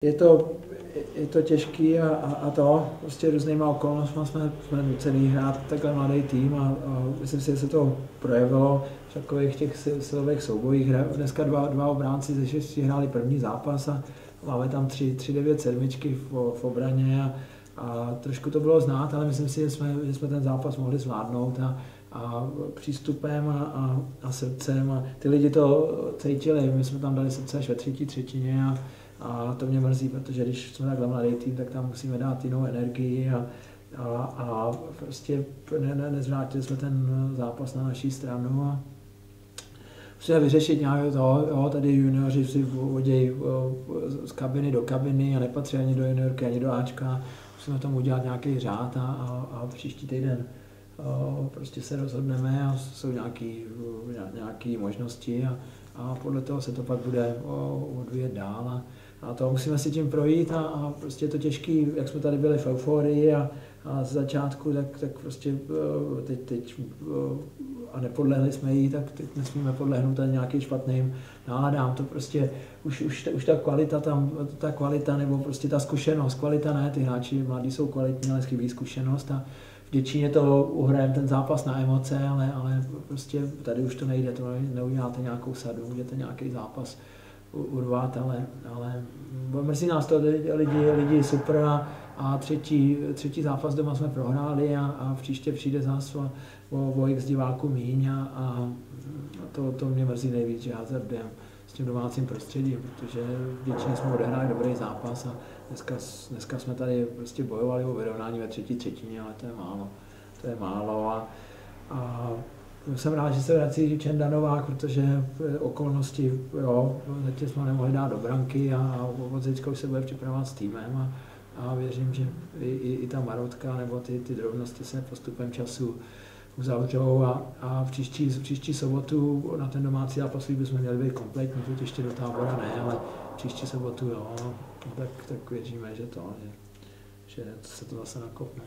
Je to těžký a to prostě různýma okolnostmi jsme nucený hrát takhle mladý tým a myslím si, že se to projevilo v takových těch silových soubojích. Dneska dva obránci ze 6 hráli první zápas a máme tam 3-9-7 v obraně a trošku to bylo znát, ale myslím si, že jsme ten zápas mohli zvládnout a přístupem a srdcem a ty lidi to cítili, my jsme tam dali srdce až ve třetí třetině a to mě mrzí, protože když jsme takhle mladý tým, tak tam musíme dát jinou energii a prostě nezvrátili jsme ten zápas na naší stranu a musíme vyřešit nějak to, jo, tady junioři si vodějí z kabiny do kabiny a nepatří ani do juniorky, ani do Ačka, musíme tomu udělat nějaký řád a příští týden prostě se rozhodneme a jsou nějaké možnosti a podle toho se to pak bude odvíjet dál a to musíme si tím projít a prostě je to těžký, jak jsme tady byli v euforii a z začátku, tak prostě teď a nepodlehli jsme jí, tak teď nesmíme podlehnout ani nějakým špatným náladám. To prostě už ta kvalita nebo prostě ta zkušenost, kvalita ne, ty hráči mladí jsou kvalitní, ale chybí zkušenost a v Děčíně to uhrajeme ten zápas na emoce, ale prostě tady už to nejde, to neuděláte nějakou sadu, můžete nějaký zápas urvat, ale mrzí nás to, lidi super a třetí zápas doma jsme prohráli a příště přijde zase o x diváků míň a to mě mrzí nejvíc, že hazardem s tím domácím prostředím, protože v Děčíně jsme odehráli dobrý zápas a dneska jsme tady prostě bojovali o vyrovnání ve třetí třetině, ale to je málo a jsem rád, že se vrací Čenda Novák, protože okolnosti, jo, zatím jsme nemohli dát do branky a od zítřka už se bude připravovat s týmem a věřím, že i ta marotka nebo ty drobnosti se postupem času uzavřou a příští sobotu na ten domácí zápas bychom měli být kompletní, teď ještě do Tábora ne, ale příští sobotu jo, tak věříme, že se to zase nakopne.